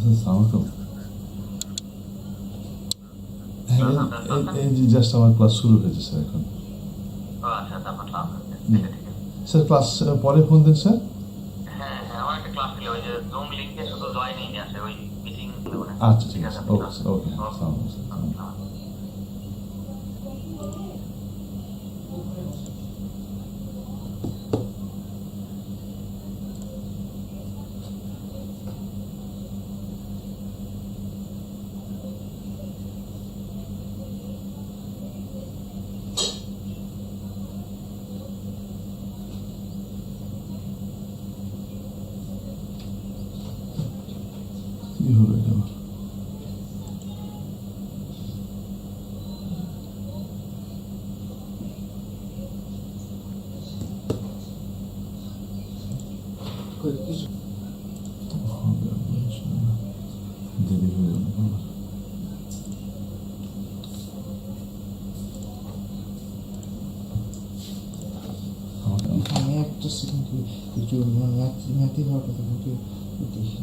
সালামালাইকুম। হ্যাঁ, এই যে জাস্ট আমার ক্লাস শুরু হয়েছে স্যার এখন। স্যার ক্লাস পরে ফোন দিন স্যার। আচ্ছা ঠিক আছে, ওকে স্যার, ওকে, আসসালামু আলাইকুম। কি হলো এটা? দেরি হয়ে গেল। আমি একটা সেকেন্ড একটু ম্যাথই হওয়ার কথা কিন্তু দেখি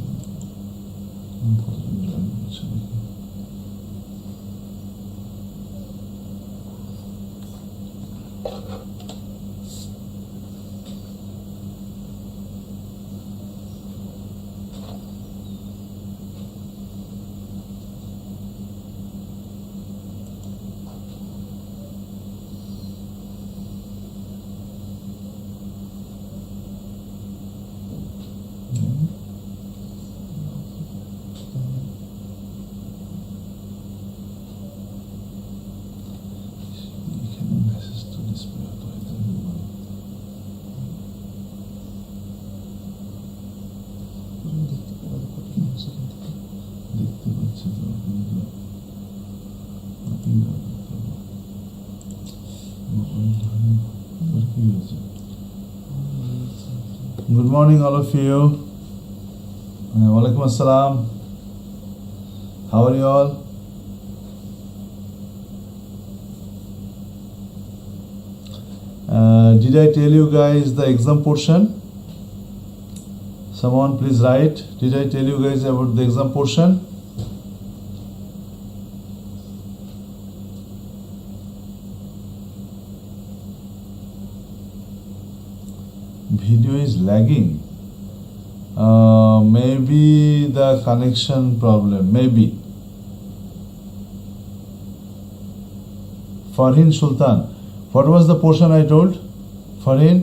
দেখতে পাবো কঠিন সেকেন্ড থেকে দেখতে পাচ্ছি তো, কিন্তু কি হয়েছে? Good morning, all of you. Walaikum assalam. How are you all? Did I tell you guys the exam portion? Someone please write. Did I tell you guys about the exam portion? Video is lagging. Maybe the connection problem. Maybe. Farhin Sultan. What was the portion I told? Farhin?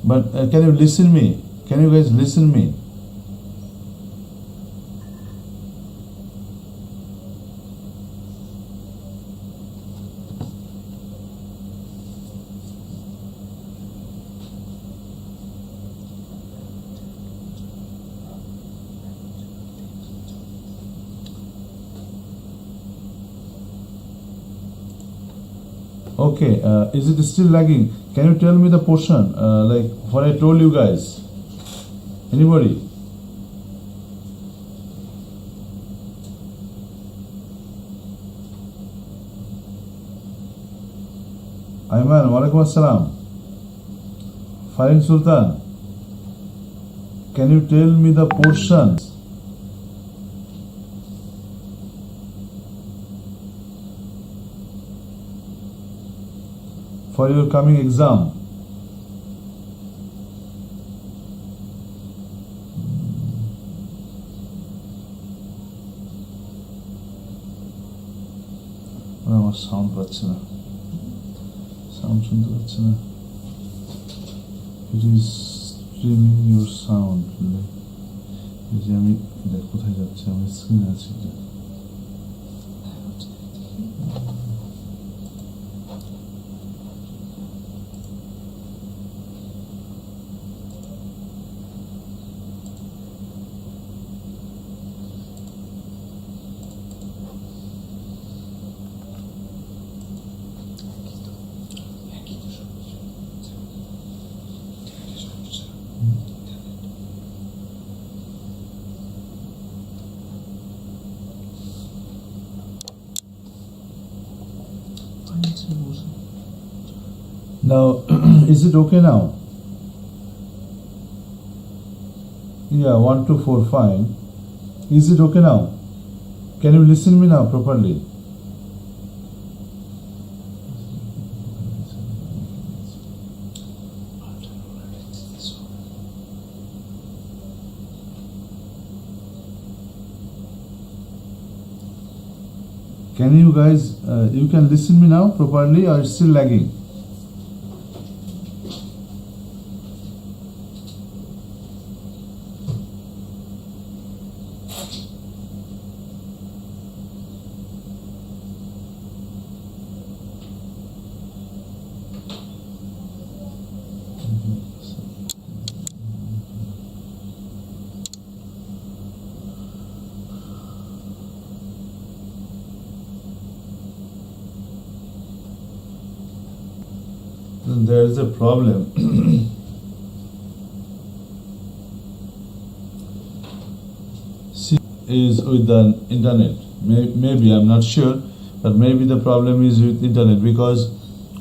But can you listen me? Can you guys listen me? Okay, is it still lagging? Can you tell me the portion, like what I told you guys? Anybody? Ayman, walaikum assalam. Farin Sultan, can you tell me the portions? For your coming exam. আমার sound পাচ্ছে না, sound শুনতে পাচ্ছে না। It is streaming your sound. এই যে আমি কোথায় যাচ্ছে, আমি স্ক্রিনে আছি। Now, is it okay now? Yeah, 1, 2, 4, fine. Is it okay now? Can you listen me now properly? Can you guys, you can listen me now properly, or it's still lagging? Then there is a problem. See, is with the internet. Maybe, I'm not sure, but maybe the problem is with internet, because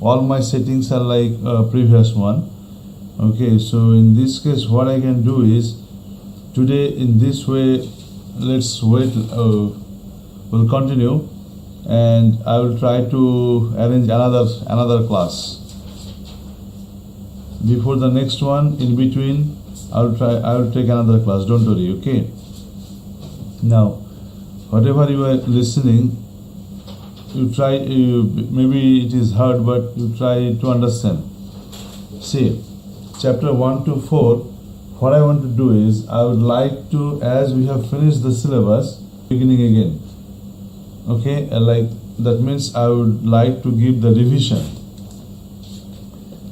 all my settings are like previous one. Okay, so in this case what I can do is, today in this way, let's wait, we'll continue, and I will try to arrange another class before the next one. In between, I will take another class, don't worry. Okay, now whatever you are listening, you try, maybe it is hard, but you try to understand. See, chapter 1 to 4, what I want to do is, I would like to, as we have finished the syllabus, beginning again. Okay, like that means I would like to give the revision,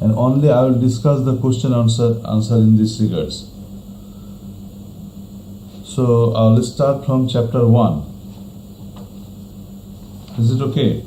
and only I will discuss the question answer in this regards. So I'll start from chapter 1. Is it okay?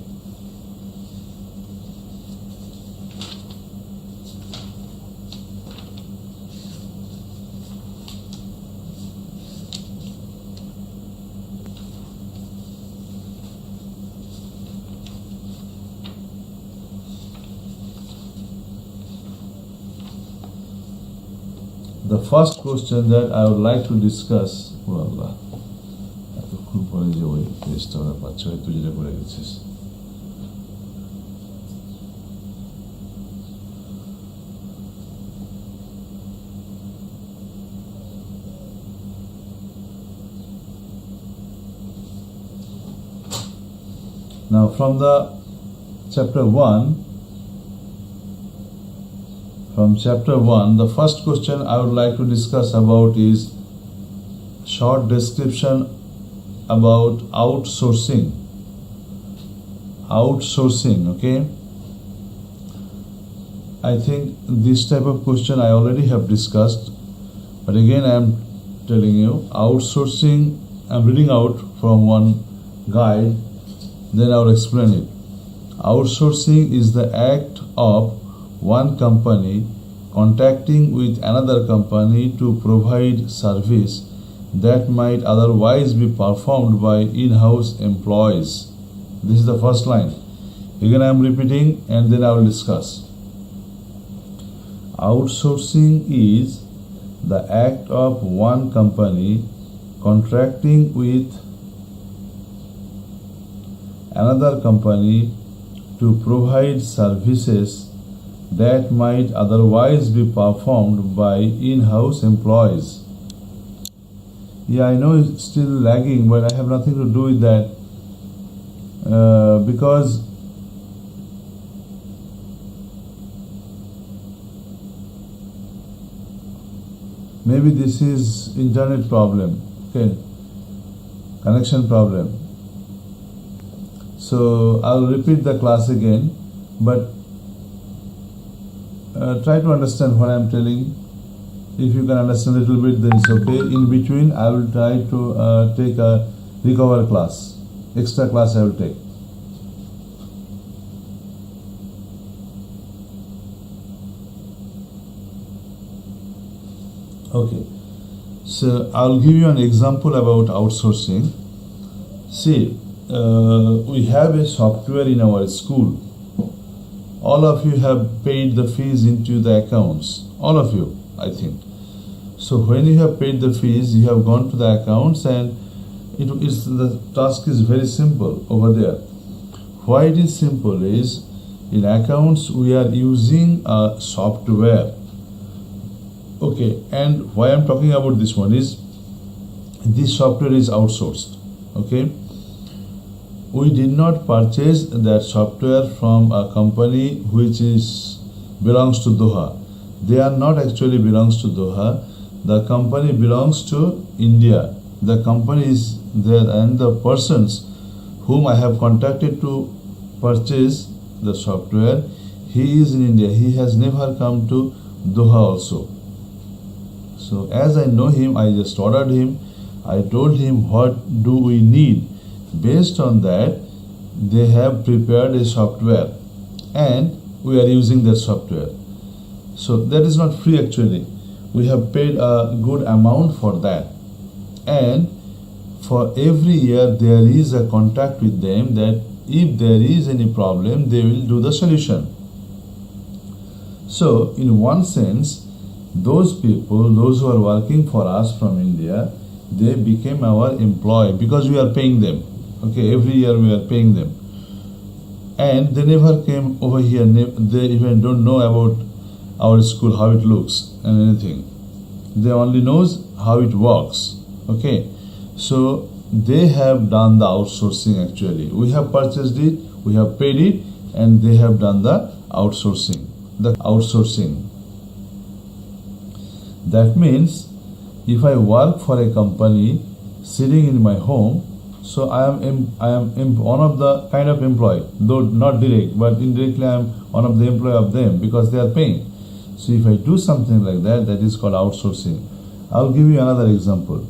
The first question that I would like to discuss, oh Allah, এতক্ষণ পরে যে ওই পেজটা ওরা পাচ্ছে, তুই যেটা করে গেছিস। Now from the chapter 1, the first question I would like to discuss about is short description about outsourcing. Okay, I think this type of question I already have discussed, but again I am telling you, outsourcing, I am reading out from one guide, then I will explain it. Outsourcing is the act of one company contacting with another company to provide service that might otherwise be performed by in-house employees. This is the first line. Again I am repeating, and then I will discuss. Outsourcing is the act of one company contracting with another company to provide services that might otherwise be performed by in-house employees. Yeah, I know it's still lagging, but I have nothing to do with that, because maybe this is internet problem, okay, connection problem. So I'll repeat the class again, but try to understand what I am telling. If you can understand a little bit, then it's okay. In between, I will try to take a recover class, extra class I will take. Okay, so I'll give you an example about outsourcing. See, we have a software in our school. all of you have paid the fees into the accounts. All of you, I think. So when you have paid the fees, you have gone to the accounts, and the task is very simple over there. Why it is simple is, in accounts we are using a software. Okay, and why I'm talking about this one is, this software is outsourced. Okay, we did not purchase that software from a company which belongs to Doha. They are not actually belongs to Doha. The company belongs to India. The company is there, and the persons whom I have contacted to purchase the software, he is in India. He has never come to Doha also. So as I know him, I just ordered him. I told him what do we need. Based on that, they have prepared a software, and we are using that software. So that is not free actually. We have paid a good amount for that, and for every year there is a contact with them that if there is any problem, they will do the solution. So in one sense, those people, those who are working for us from India, they became our employee because we are paying them. Okay, every year we are paying them, and they never came over here. They even don't know about our school, how it looks and anything. They only knows how it works. Okay, so they have done the outsourcing actually. We have purchased it, we have paid it, and they have done the outsourcing. That means if I work for a company sitting in my home, so I am one of the kind of employee, though not direct, but indirectly I am one of the employee of them because they are paying. So if I do something like that, that is called outsourcing. I'll give you another example.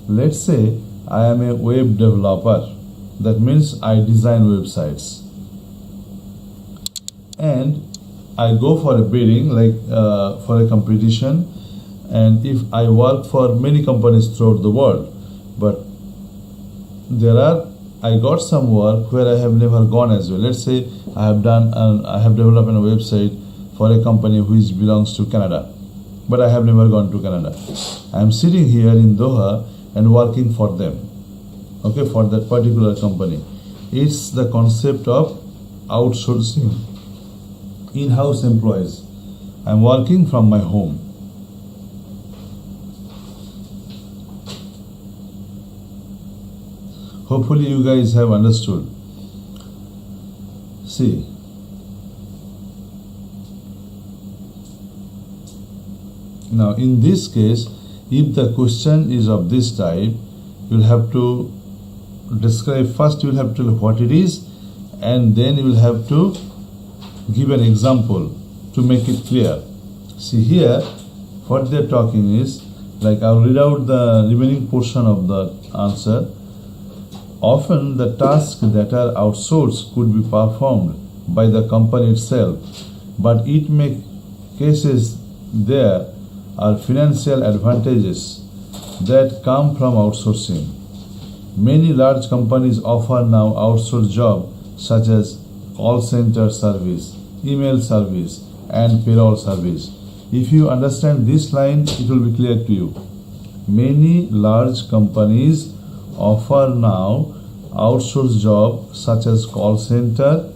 Let's say I am a web developer. That means I design websites, and I go for a bidding, like for a competition, and if I work for many companies throughout the world, but I got some work where I have never gone as well. Let's say I have developed a website for a company which belongs to Canada, but I have never gone to Canada. I am sitting here in Doha and working for them, okay, for that particular company. It's the concept of outsourcing, in-house employees. I'm working from my home. Hopefully you guys have understood. See, now in this case, if the question is of this type, you'll have to describe first, you'll have to tell what it is, and then you will have to give an example to make it clear. See here, what they're talking is, like I'll read out the remaining portion of the answer. Often the tasks that are outsourced could be performed by the company itself, but it may cases there are financial advantages that come from outsourcing. Many large companies offer now outsourced jobs such as call center service, email service, and payroll service. If you understand this line, it will be clear to you. Many large companies offer now outsourced jobs such as call center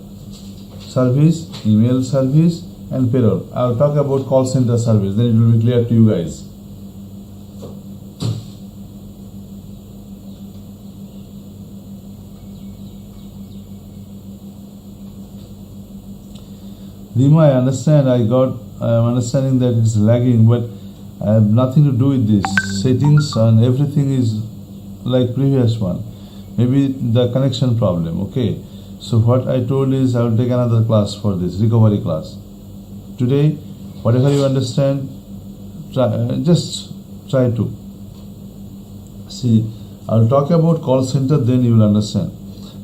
service, email service, and payroll. I'll talk about call center service, then it will be clear to you guys. Rima, I understand. I am understanding that it's lagging, but I have nothing to do with this. Settings and everything is like previous one. Maybe the connection problem. Okay. So what I told is I will take another class for this, recovery class. Today, whatever you understand, just try to. See, I'll talk about call center, then you will understand.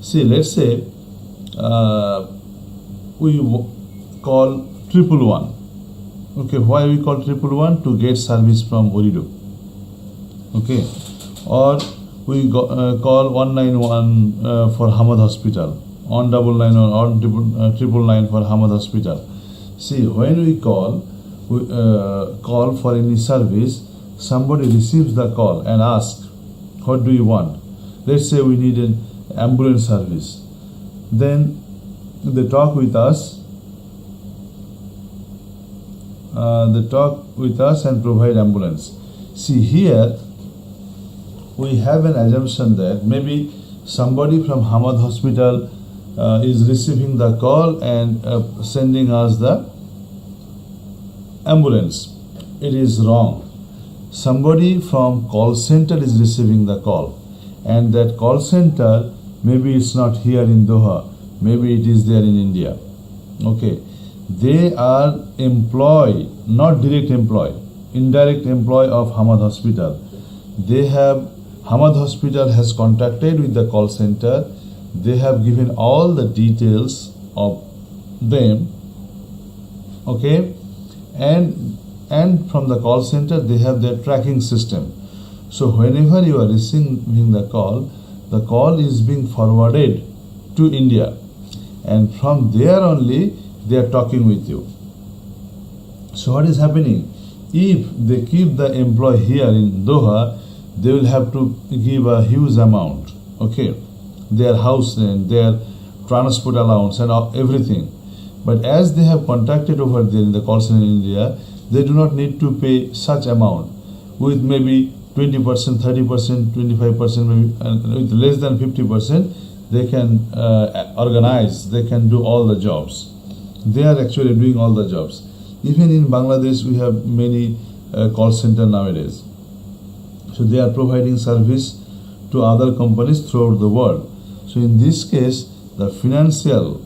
See, let's say we call 111. Okay, why we call 111? To get service from Orido. Okay, or we call 191 for Hamad Hospital. 199 or 999 for Hamad Hospital. See, when we call for any service, somebody receives the call and asks, what do you want? Let's say we need an ambulance service. Then they talk with us. And provide ambulance. See, here we have an assumption that maybe somebody from Hamad Hospital is receiving the call and sending us the ambulance. It is wrong. Somebody from call center is receiving the call, and that call center, maybe it's not here in Doha, maybe it is there in India. Okay, they are employee, not direct employee, indirect employee of Hamad Hospital. Hamad Hospital has contacted with the call center. They have given all the details of them. Okay, and from the call center they have their tracking system. So whenever you are receiving the call is being forwarded to India, and from there only they are talking with you. So what is happening? If they keep the employee here in Doha, they will have to give a huge amount. Okay, their house rent, their transport allowance, and everything. But as they have contacted over there in the call center in India, they do not need to pay such amount. With maybe 20%, 30%, 25%, maybe with less than 50%, they can organize, they can do all the jobs. They are actually doing all the jobs. Even in Bangladesh, we have many call center nowadays. So they are providing service to other companies throughout the world. So in this case, the financial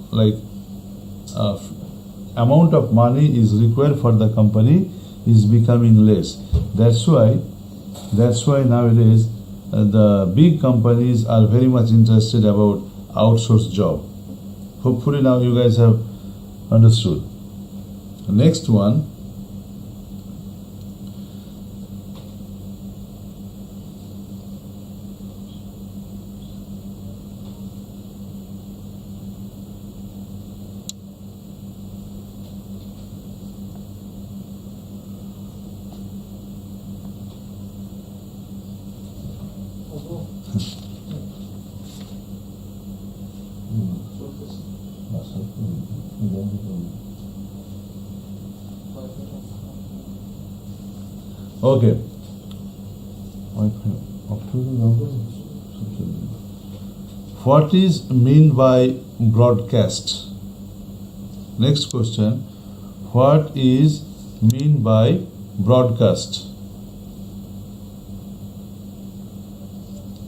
amount of money is required for the company is becoming less. That's why nowadays the big companies are very much interested about outsourced job. Hopefully now you guys have understood. Next one. Okay. What is mean by broadcast? Next question. What is mean by broadcast?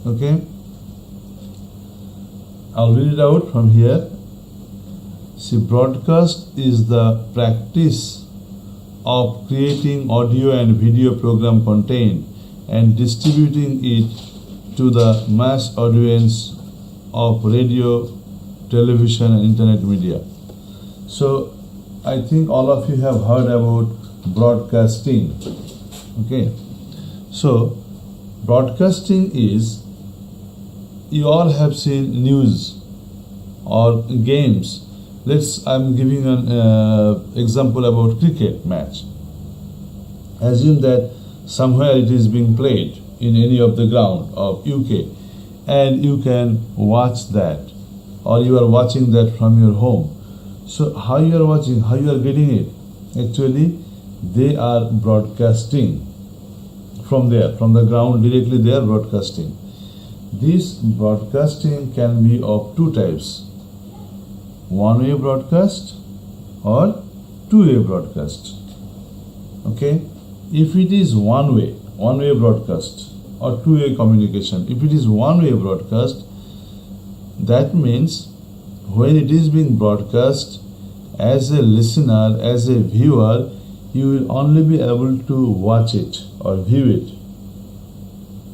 Okay. I'll read it out from here. See, broadcast is the practice of creating audio and video program content and distributing it to the mass audience of radio, television, and internet media. So I think all of you have heard about broadcasting. Okay. So broadcasting is, you all have seen news or games. I'm giving an example about cricket match. Assume that somewhere it is being played in any of the ground of UK, and you can watch that, or you are watching that from your home. So how you are watching, how you are getting it? Actually, they are broadcasting from there, from the ground directly they are broadcasting. This broadcasting can be of two types: one-way broadcast or two-way broadcast. Okay, if it is one-way broadcast or two-way communication, if it is one-way broadcast, that means when it is being broadcast, as a listener, as a viewer, you will only be able to watch it or view it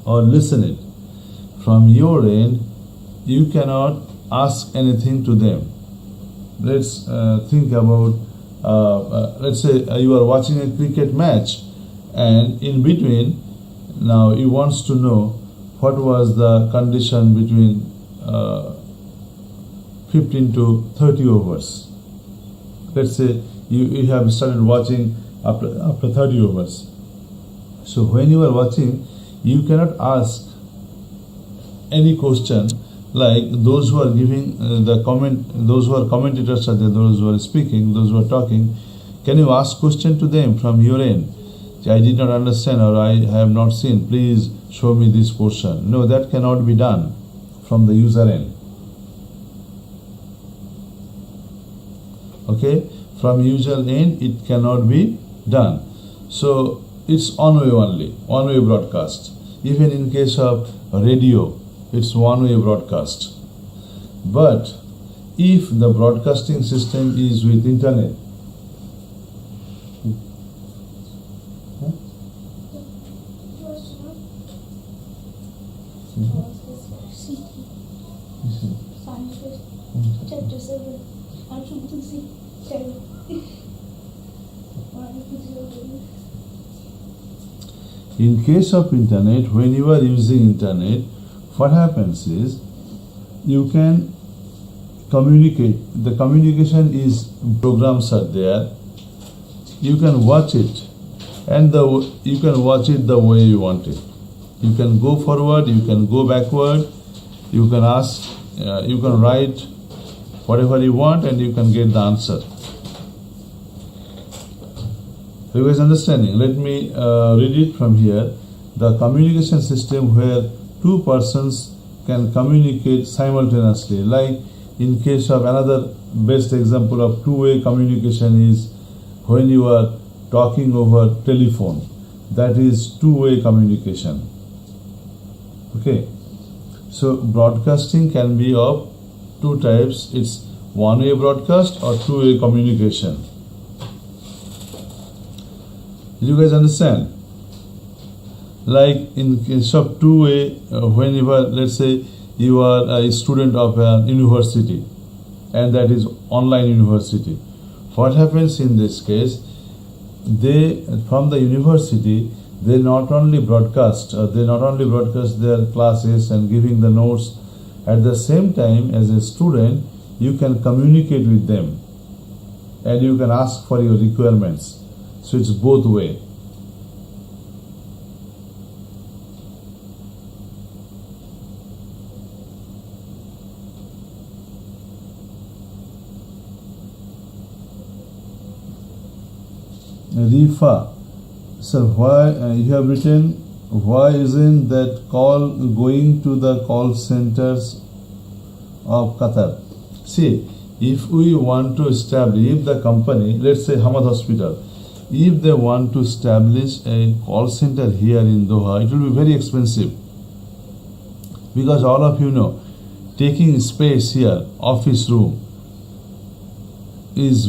or listen it. From your end, you cannot ask anything to them. Let's think about, let's say you are watching a cricket match, and in between, now you wants to know what was the condition between 15 to 30 overs. Let's say you have started watching after 30 overs. So when you are watching, you cannot ask any question like those who are giving the comment, those who are commentators are there, those who are speaking, those who are talking. Can you ask question to them from your end? I did not understand or I have not seen. Please show me this portion. No, that cannot be done from the user end. Okay, from user end it cannot be done. So it's one-way only, one-way broadcast. Even in case of radio, it's one-way broadcast. But if the broadcasting system is with internet, Chapter 7. I should see 10. in case of internet, when you are using internet, what happens is you can communicate. The communication is, programs are there. You can watch it, and you can watch it the way you want it. You can go forward, you can go backward, you can ask, you can write whatever you want, and you can get the answer. You guys understanding? Let me read it from here. The communication system where two persons can communicate simultaneously. Like in case of another best example of two-way communication is when you are talking over telephone. That is two-way communication. Okay. So broadcasting can be of two types. It's one-way broadcast or two-way communication. You guys understand? Like in case of two-way, whenever, let's say you are a student of a university and that is online university. What happens in this case? They, from the university, they not only broadcast their classes and giving the notes. At the same time, as a student, you can communicate with them and you can ask for your requirements. So it's both way. Rifa, sir, why you have written, why isn't that call going to the call centers of Qatar? See, if we want to establish, if the company, let's say Hamad Hospital, if they want to establish a call center here in Doha, it will be very expensive. Because all of you know, taking space here, office room, is